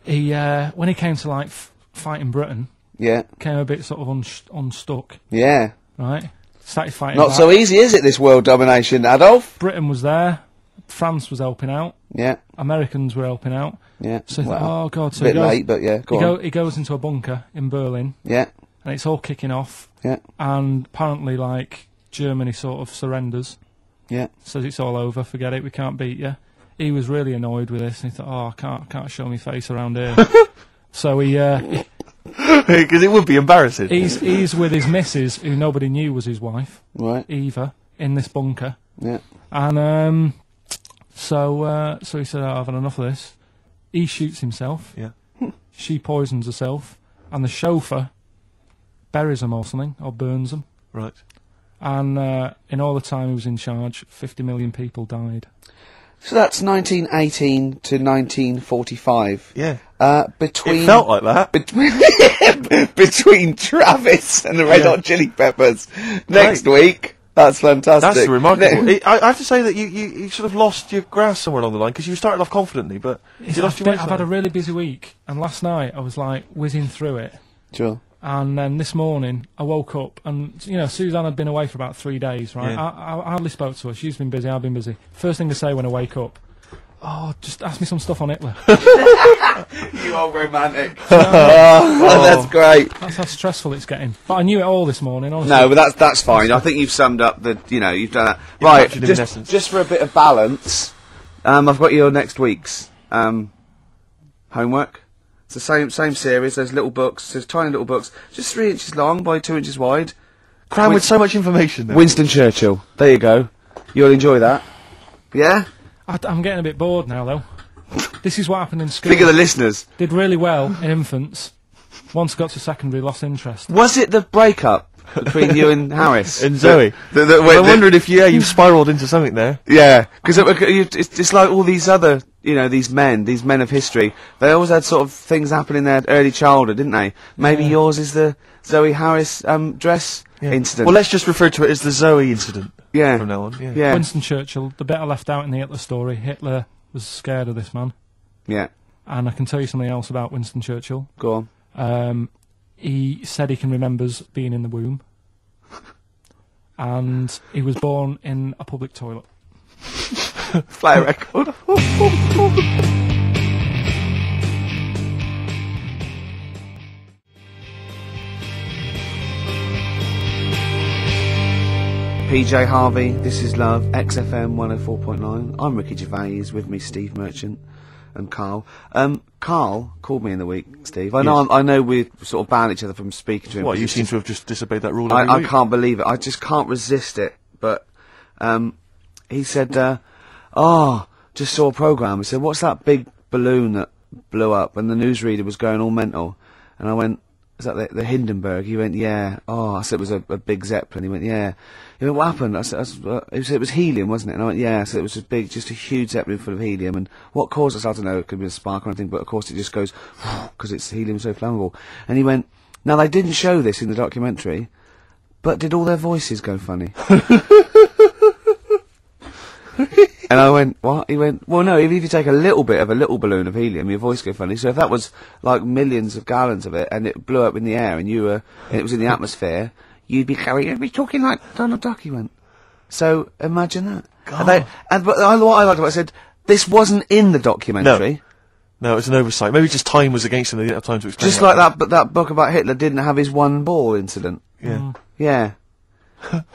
when he came to fighting Britain, Yeah. came a bit sort of unstuck, Yeah. right? Started fighting. Not back. so easy, is it, this world domination, Adolf? Britain was there, France was helping out, Yeah. Americans were helping out. Yeah. So he Well, thought, oh God, so a he bit goes, late, but yeah, go on. he goes into a bunker in Berlin, Yeah. and it's all kicking off, Yeah. and apparently, Germany sort of surrenders, Yeah. says it's all over, forget it, we can't beat you. He was really annoyed with this, and he thought, oh, I can't show my face around here. So he Because it would be embarrassing. He's with his missus, who nobody knew was his wife, Right. Eva, in this bunker. Yeah. And so he said, I've had enough of this. He shoots himself. Yeah. She poisons herself. And the chauffeur buries them or something, or burns them. Right. And in all the time he was in charge, 50 million people died. So that's 1918 to 1945. Yeah. Between It felt like that. between Travis and the Red Yeah. Hot Chili Peppers. Next week, that's fantastic. That's remarkable. I have to say that you sort of lost your grasp somewhere along the line, because you started off confidently, but you lost your way. I've had a really busy week, and last night I was like whizzing through it. Sure. And then this morning, I woke up, and, you know, Suzanne had been away for about 3 days, right? Yeah. I hardly spoke to her. She's been busy, I've been busy. First thing to say when I wake up, just ask me some stuff on Hitler. You are romantic. That's great. That's how stressful it's getting. But I knew it all this morning, honestly. No, but that's fine. I think you've summed up you've done that. Right, captured it in essence. just for a bit of balance, I've got your next week's homework. It's the same series. There's little books. There's tiny little books, just 3 inches long by 2 inches wide. Crammed with so much information. There. Winston Churchill. There you go. You'll enjoy that. Yeah? I'm getting a bit bored now, though. This is what happened in school. Think of the listeners. Did really well in infants. Once got to secondary, lost interest. Was it the breakup between you and Harris? And Zoe. I'm wondering if you've spiralled into something there. Yeah, because it's like all these other, these men of history, they always had sort of things happen in their early childhood, didn't they? Maybe yours is the Zoe Harris dress incident. Well, let's just refer to it as the Zoe incident. Yeah. From now on. Yeah. Yeah. Winston Churchill, the bit I left out in the Hitler story, Hitler was scared of this man. Yeah. And I can tell you something else about Winston Churchill. Go on. He said he can remembers being in the womb. And he was born in a public toilet. Play a record. PJ Harvey, This Is Love, XFM 104.9. I'm Ricky Gervais, with me Steve Merchant and Carl. Carl called me in the week, Steve. I know we sort of banned each other from speaking to him. What, you seem to have just disobeyed that rule every I week? can't believe it. I just can't resist it. But he said, just saw a programme. He said, what's that big balloon that blew up? And the newsreader was going all mental. And I went, is that the Hindenburg? He went, yeah. Oh, I said it was a big Zeppelin. He went, yeah. He went, what happened? I said, it was helium, wasn't it? And I went, yeah. So it was just a huge Zeppelin full of helium. And what caused us? I don't know. It could be a spark or anything. But of course it just goes, because it's helium so flammable. And he went, now they didn't show this in the documentary, but did all their voices go funny? And I went, what? He went, well, no, even if you take a little bit of a little balloon of helium, your voice go funny. So if that was like millions of gallons of it, and it blew up in the air, and it was in the atmosphere, you'd be talking like Donald Duck. He went. So imagine that. God. But what I liked about it, I said, this wasn't in the documentary. No, it's an oversight. Maybe just time was against him. They didn't have time to explain. Just like that, but that book about Hitler didn't have his one ball incident. Yeah. Yeah.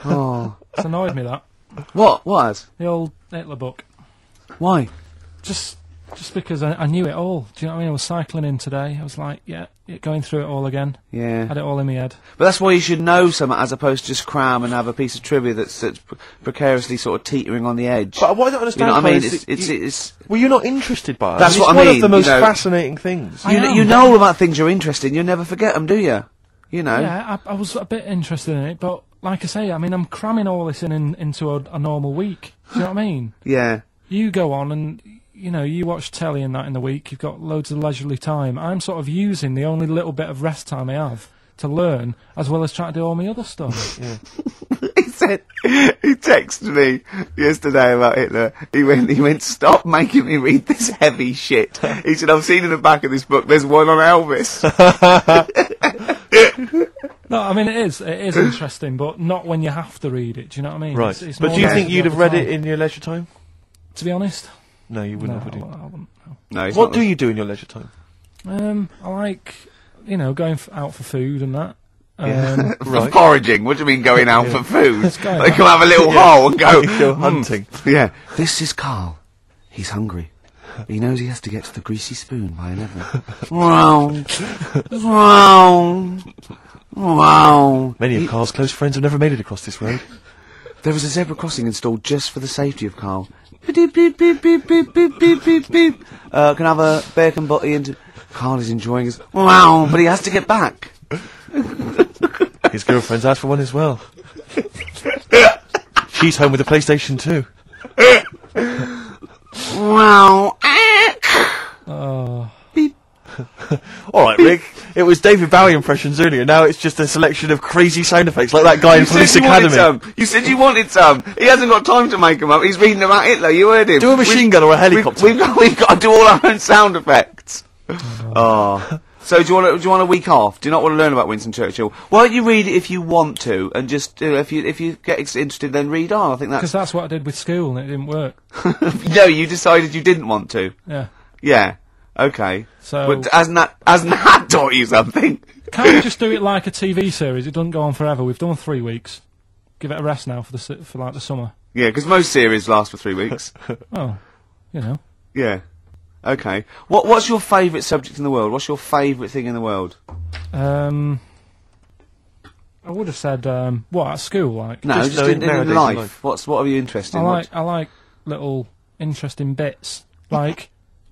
Oh. It's annoyed me, that. What? What has? The old Hitler book. Why? Just because I knew it all. Do you know what I mean? I was cycling in today. I was like, going through it all again. Yeah. Had it all in my head. But that's why you should know something as opposed to just cram and have a piece of trivia that's precariously sort of teetering on the edge. But what I don't understand, You know what I mean? is It's well, you're not interested by it. That's it's what I one mean, of the most you know. fascinating things. I am. you know all about things you're interested in. You never forget them, do you? You know. Yeah, I was a bit interested in it, but like I say, I mean, I'm cramming all this into a normal week. Do you know what I mean? Yeah. You go on and, you watch telly and that in the week, you've got loads of leisurely time. I'm sort of using the only little bit of rest time I have to learn, as well as trying to do all my other stuff. Yeah. He texted me yesterday about Hitler. He went, stop making me read this heavy shit. He said, I've seen in the back of this book, there's one on Elvis. No, I mean, it is interesting, but not when you have to read it, do you know what I mean? Right. It's But more do you like think the you'd have other read time. it in your leisure time? To be honest? No, you wouldn't have, would you? I wouldn't. No. No, he's What not do you do in your leisure time? I like, going out for food and that. For foraging? What do you mean going out for food? Let's go. They come have a little hole and go, Go hunting. Yeah. This is Carl. He's hungry. He knows he has to get to the greasy spoon by 11. Wow. Wow. Wow. Many of Carl's close friends have never made it across this road. There was a zebra crossing installed just for the safety of Carl. Beep, beep, beep, beep, beep, beep, beep, beep, beep. Can I have a bacon butty and... Carl is enjoying his... Wow, but he has to get back. His girlfriend's asked for one as well. She's home with a PlayStation 2. Wow. Oh. Beep. All right, Rick. It was David Bowie impressions earlier. Now it's just a selection of crazy sound effects, like that guy in Police Academy. You said you wanted some. He hasn't got time to make them up. He's reading about Hitler. You heard him. Do a machine gun or a helicopter. We've got to do all our own sound effects. Oh. So do you want a week off? Do you not want to learn about Winston Churchill? Why don't you read it if you want to, and just if you get interested, then read on. I think Because that's what I did with school, and it didn't work. No, you decided you didn't want to. Yeah. Yeah. Okay. So But hasn't that taught you something? can't we just do it like a TV series? It doesn't go on forever. We've done 3 weeks. Give it a rest now for like the summer. Yeah, because most series last for 3 weeks. Oh, you know. Yeah. Okay. What's your favourite subject in the world? What's your favourite thing in the world? I would have said what at school like. No, just in life. What are you interested in? I like little interesting bits like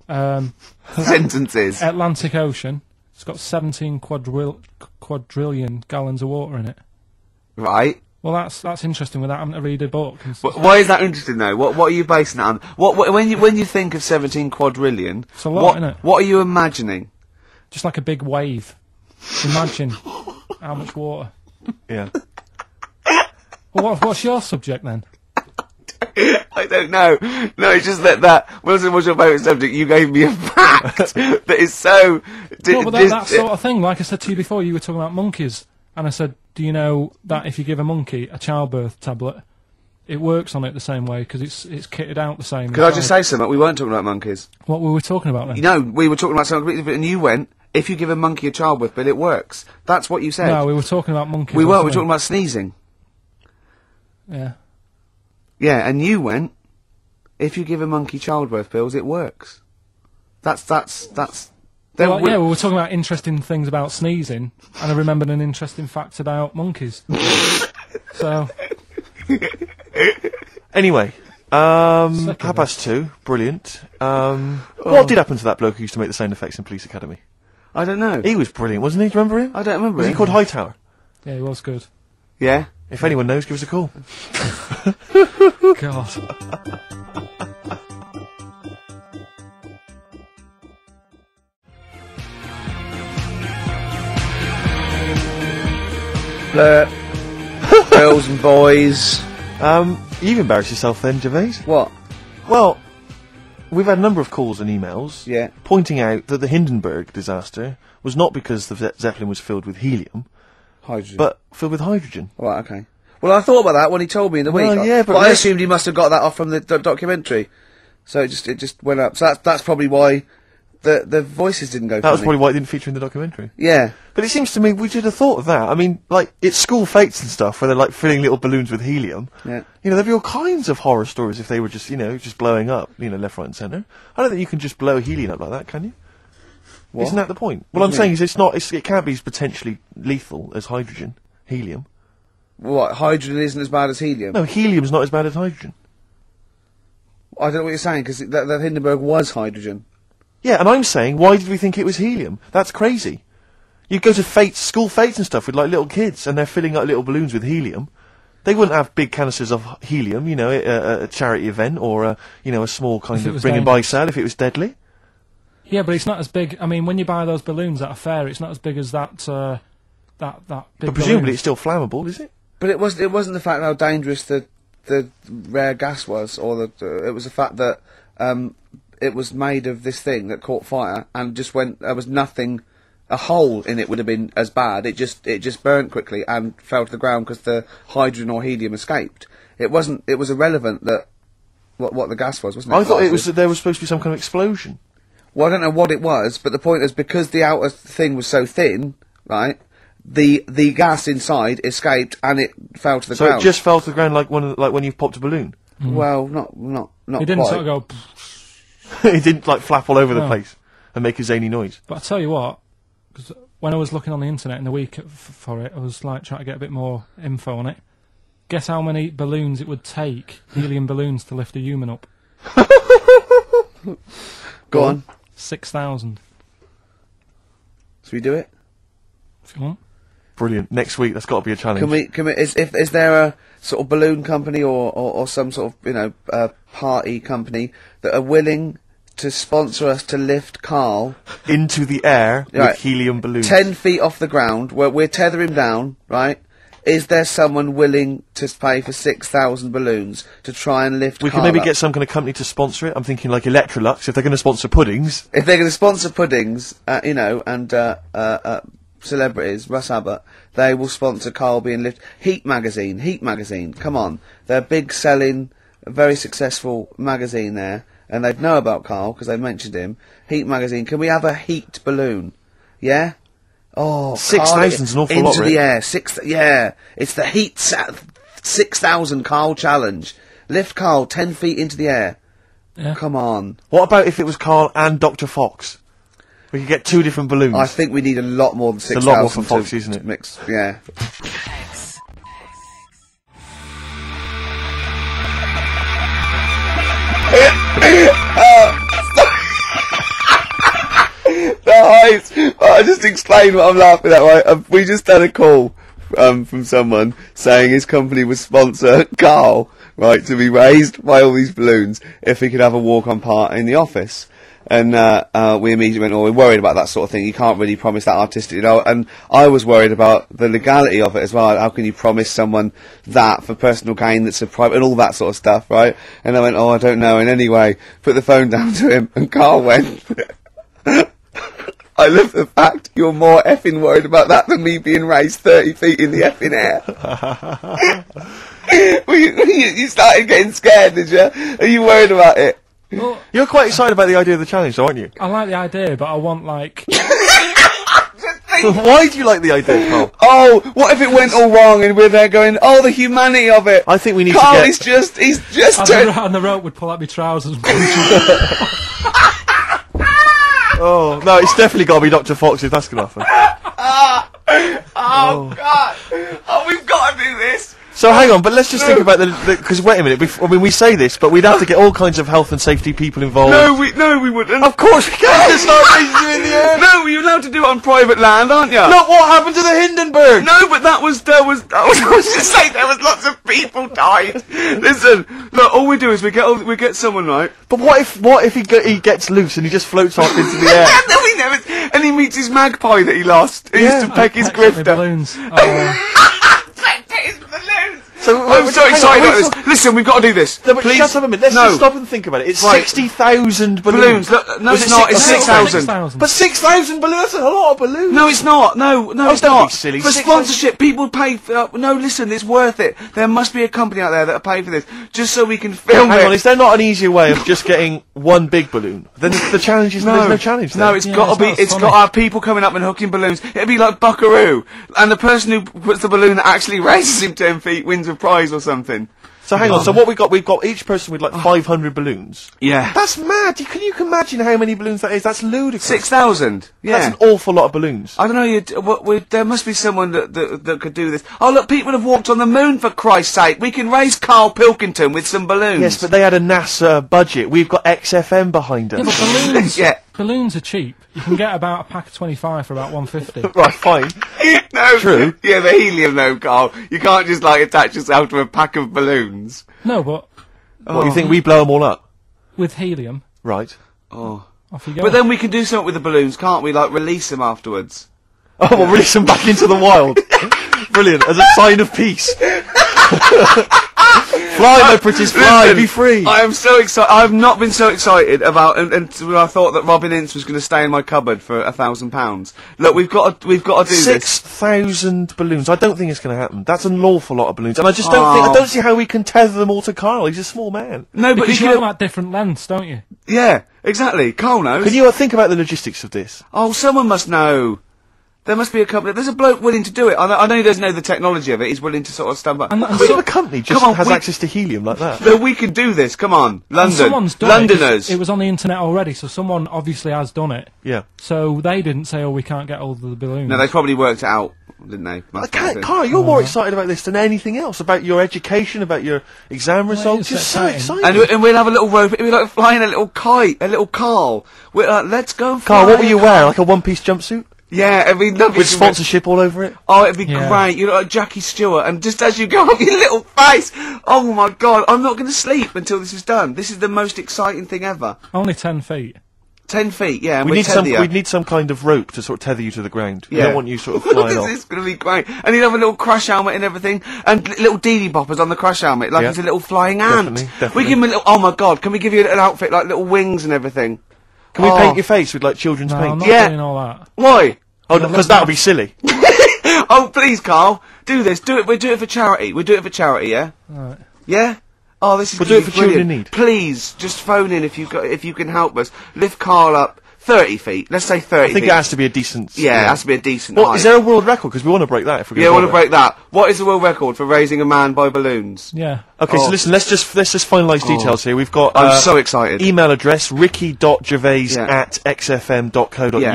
sentences. Atlantic Ocean. It's got 17 quadrillion gallons of water in it. Right. Well, that's interesting without having to read a book. And Why is that interesting though? What are you basing that on? When you think of 17 quadrillion, it's a lot, isn't it? What are you imagining? Just like a big wave. Imagine how much water. Yeah. Well, what's your subject then? I don't know. No, it's just that Wilson, what's your favourite subject? You gave me a fact that is so... No, but that sort of thing, like I said to you before, you were talking about monkeys, and I said, do you know that if you give a monkey a childbirth tablet, it works on it the same way, because it's kitted out the same. Could I just say something? We weren't talking about monkeys. What were we talking about then? You know, we were talking about something completely different, and you went, if you give a monkey a childbirth pill, it works. That's what you said. No, we were talking about monkeys. We were talking about sneezing. Yeah. Yeah, and you went, if you give a monkey childbirth pills, it works. That's... Well, yeah, we were talking about interesting things about sneezing, and I remembered an interesting fact about monkeys. So... Anyway, 2:30, brilliant. What did happen to that bloke who used to make the sound effects in Police Academy? I don't know. He was brilliant, wasn't he? Do you remember him? I don't remember Was him. he called Hightower? Yeah, he was good. Yeah? If anyone knows, give us a call. God. Flirt. Girls and boys. You've embarrassed yourself then, Gervais. What? Well, we've had a number of calls and emails Yeah. pointing out that the Hindenburg disaster was not because the Zeppelin was filled with helium, Hydrogen. but filled with hydrogen. Right, okay. Well, I thought about that when he told me in the Well, week. yeah, but I let's- assumed he must have got that off from the documentary. So it just went up. So that's probably why the voices didn't go That was funny. probably why it didn't feature in the documentary. Yeah. But it seems to me we should have thought of that. I mean, like, it's school fates and stuff where they're, like, filling little balloons with helium. Yeah. You know, there'd be all kinds of horror stories if they were just, just blowing up, left, right and centre. I don't think you can just blow helium up like that, can you? What? Isn't that the point? What Well, I'm do you saying mean? is it can't be as potentially lethal as hydrogen, helium. What, hydrogen isn't as bad as helium? No, helium's not as bad as hydrogen. I don't know what you're saying, because that Hindenburg was hydrogen. Yeah, and I'm saying, why did we think it was helium? That's crazy. You go to school fates and stuff with, like, little kids, and they're filling up little balloons with helium. They wouldn't have big canisters of helium, a charity event, or, a small kind If it of was bring and buy dangerous. sale if it was deadly. Yeah, but it's not as big. I mean, when you buy those balloons at a fair, it's not as big as that big But presumably balloon. it's still flammable, is it? But it wasn't the fact how dangerous the rare gas was, or it was the fact that it was made of this thing that caught fire and just went. There was nothing. A hole in it would have been as bad. It just burnt quickly and fell to the ground because the hydrogen or helium escaped. It wasn't. It was irrelevant that what the gas was, wasn't it? I thought it was that there was supposed to be some kind of explosion. Well, I don't know what it was, but the point is because the outer thing was so thin, right? The gas inside escaped and it fell to the So ground. it just fell to the ground like when you've popped a balloon. Well, not It didn't quite. sort of go. He didn't like flap all over the No. place and make a zany noise. But I tell you what, 'cause when I was looking on the internet in the week for it, I was like trying to get a bit more info on it. Guess how many balloons it would take, helium balloons, to lift a human up? Go on. 6,000. Should we do it? If you want. Brilliant. Next week, that's got to be a challenge. Is there a sort of balloon company or some sort of, party company that are willing to sponsor us to lift Carl Into the air Right. with helium balloons. 10 feet off the ground, where we're tether him down, right? Is there someone willing to pay for 6,000 balloons to try and lift We Carl could maybe up? get some kind of company to sponsor it. I'm thinking like Electrolux, if they're going to sponsor puddings. If they're going to sponsor puddings, and celebrities, Russ Abbott, they will sponsor Carl being lifted. Heat Magazine, come on. They're a big selling, very successful magazine there, and they'd know about Carl because they've mentioned him. Heat Magazine, can we have a heat balloon? Yeah? Oh, 6,000's an awful into lot, the Rick. air. It's the heat 6,000 Carl challenge. Lift Carl 10 feet into the air. Yeah. Come on. What about if it was Carl and Dr. Fox? We could get 2 different balloons. I think we need a lot more than a 6,000 lot more for Foxy, isn't it? to mix. Yeah. I just explained what I'm laughing at, right? We just had a call from someone saying his company would sponsor Carl, right, to be raised by all these balloons if he could have a walk-on part in the office. And we immediately went, we're worried about that sort of thing. You can't really promise that artistic, And I was worried about the legality of it as well. How can you promise someone that for personal gain that's a private, and all that sort of stuff, right? And I went, I don't know. And anyway, put the phone down to him, and Carl went, I love the fact you're more effing worried about that than me being raised 30 feet in the effing air. You started getting scared, did you? Are you worried about it? Well, You're quite excited about the idea of the challenge, though, aren't you? I like the idea, but I want, like... Why do you like the idea, Carl? Oh, what if it went all wrong and we're there going, the humanity of it? I think we need Carl, to get... he's just turned... and the rope would pull out my trousers and punch Oh, no, it's definitely got to be Dr. Fox if that's going to happen. God! Oh, we've got to do this! So hang on, but let's just think about because wait a minute, we say this, but we'd have to get all kinds of health and safety people involved. No, we wouldn't. Of course we can't just start raising you in the air. No, you're allowed to do it on private land, aren't you? Look what happened to the Hindenburg. No, but I was just saying there was lots of people died. Listen, look, all we do is we get someone, right? But what if he gets loose and he just floats off into the air? No, he never, and he meets his magpie that he lost. He used to peck his grifter. balloons. So I'm so excited about this. Listen, we've got to do this. No, but Please. shut up a minute. Let's No. just stop and think about it. It's Right. 60,000 Balloons. balloons. Look, no, Was it's it not. It's 6,000? 6,000. But 6,000 balloons, that's a lot of balloons. No, it's not. No, it's don't not. be silly. For 6,000 sponsorship, people pay for... no, listen, it's worth it. There must be a company out there that'll pay for this, just so we can film Hang on, it. is there not an easier way of just getting one big balloon? Then the challenge is there's no challenge there. No, it's Yeah, got to it's be. not It's funny. got to have people coming up and hooking balloons. It'd be like Buckaroo, and the person who puts the balloon that actually raises him 10 feet wins a prize or something. So hang on, so what we've got each person with like 500 balloons. Yeah. That's mad. Can you imagine how many balloons that is? That's ludicrous. 6,000. Yeah. That's an awful lot of balloons. I don't know. There must be someone that could do this. Oh look, people have walked on the moon for Christ's sake. We can raise Carl Pilkington with some balloons. Yes, but they had a NASA budget. We've got XFM behind Yeah, us. but balloons, Yeah. balloons are cheap. You can get about a pack of 25 for about 150. Right, fine. No, True. Yeah, the helium though, Carl. You can't just like attach yourself to a pack of balloons. No, but What, you think we blow them all up? with helium, Right. Oh. off you go. But then we can do something with the balloons, can't we? Like release them afterwards. Oh, we'll release them back into the wild. Brilliant, as a sign of peace. Fly, my pretties, fly, Listen, be free. I am so excited. I have not been so excited about until I thought that Robin Ince was going to stay in my cupboard for £1,000. Look, we've got to do this. 6,000 balloons. I don't think it's going to happen. That's an awful lot of balloons, and I just I don't see how we can tether them all to Carl. He's a small man. No, but because you you have can. like different lengths, don't you? Yeah, exactly. Carl knows. Can you think about the logistics of this? Oh, someone must know. There must be a company. There's a bloke willing to do it. I know he doesn't know the technology of it. He's willing to sort of stump up. And What sort of company just Come on, has we- access to helium like that? No, we can do this. Come on, And London, someone's done Londoners. It was on the internet already, so someone obviously has done it. Yeah. So they didn't say, "Oh, we can't get hold of the balloons." No, they probably worked it out, didn't they? Must have been. Carl, you're more excited about this than anything else. About your education, about your exam results. it's You're so exciting. excited. And we'll have a little rope. We're like flying a little kite, a little Carl. We're like, let's go fly. Carl, what will you wear? Like a one-piece jumpsuit Yeah, it'd be lovely. with sponsorship all over it? Oh, it'd be Yeah. great. You look like Jackie Stewart, and just as you go up your little face, oh my God, I'm not going to sleep until this is done. This is the most exciting thing ever. Only 10 feet. 10 feet, yeah. And We we'd need some. tether you. We'd need some kind of rope to sort of tether you to the ground. We Yeah. don't want you sort of flying off. This is going to be great. And he'd have a little crash helmet and everything, and little Dee boppers on the crash helmet, like Yeah. he's a little flying ant. Definitely. We give him a little, oh my God, can we give you an outfit like little wings and everything? Can we Oh. paint your face with like children's No, I'm paint? not Yeah. doing all that. Why? Oh, because that would be silly. Oh, please, Carl, do this. Do it. We'll do it for charity. We'll do it for charity, yeah? Right. Yeah? Oh, this is We'll gonna do it be for children in brilliant. need. Please, just phone in if you can help us. Lift Carl up 30 feet. Let's say 30 I think feet. it has to be a decent. Yeah, it has to be a decent What height. is there a world record? Because we want to break that if we're going Yeah, I want to break that. What is the world record for raising a man by balloons? Yeah. Okay, Oh. so listen, let's just finalise details here. We've got I'm so excited. email address ricky.gervais Yeah. at xfm.co.uk. Yeah.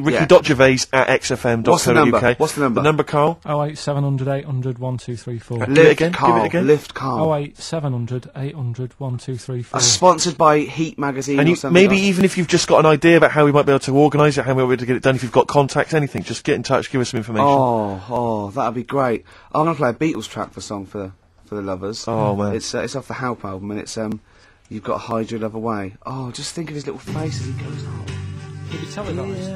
Ricky.gervais at xfm.co.uk. What's the number? What's the number? The number, Carl? 08 700 800 1234. Give it Lift again, give it Carl. again. Lift Carl. 08 700 800 1234. Sponsored by Heat Magazine And or you, something. maybe like- even if you've just got an idea about how we might be able to organise it, how we might be able to get it done, if you've got contacts, anything, just get in touch, give us some information. Oh, that'd be great. I'm gonna play a Beatles track for song for the lovers. Oh, man. It's off the Help album, and it's You've Got to Hide Your Love Away. Oh, just think of his little face as he goes. Oh. Could be televised.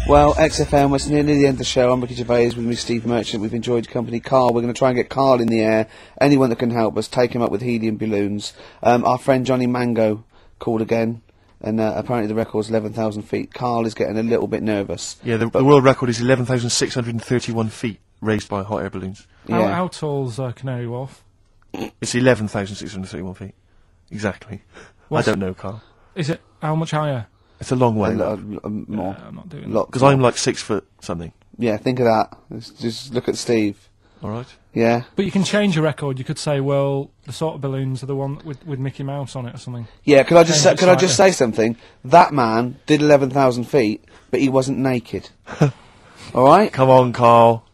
Well, XFM, we're nearly the end of the show. I'm Ricky Gervais with me, Steve Merchant. We've enjoyed your company. Carl, we're going to try and get Carl in the air. Anyone that can help us, take him up with helium balloons. Our friend Johnny Mango called again, and apparently the record's 11,000 feet. Carl is getting a little bit nervous. Yeah, the world record is 11,631 feet raised by hot air balloons. Yeah. How tall's Canary Wharf? It's 11,631 feet. Exactly. What's- I don't know, Carl. Is it how much higher? It's a long way. More. I'm not doing Lot- Because I'm like 6 foot something. Yeah, think of that. Just look at Steve. Alright? Yeah. But you can change your record. You could say, well, the sort of balloons are the one with Mickey Mouse on it or something. Yeah, could I just Change it could I just slightly. say something? That man did 11,000 feet, but he wasn't naked. All right? Come on, Carl.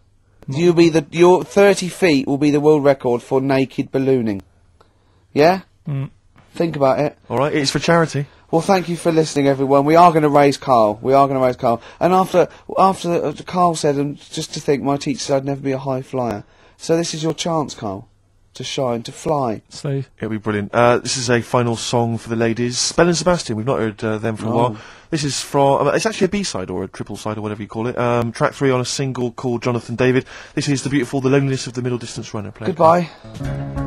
Your 30 feet will be the world record for naked ballooning. Yeah? Mm. Think about it. Alright, it's for charity. Well, thank you for listening, everyone. We are going to raise Carl. We are going to raise Carl. And after Carl said, and just to think, my teacher said I'd never be a high flyer. So this is your chance, Carl, to shine, to fly. Steve. It'll be brilliant. This is a final song for the ladies. Belle and Sebastian, we've not heard them for a No. while. This is from, it's actually a B-side or a triple side or whatever you call it. Track 3 on a single called Jonathan David. This is the beautiful The Loneliness of the Middle Distance Runner. Play it. Goodbye.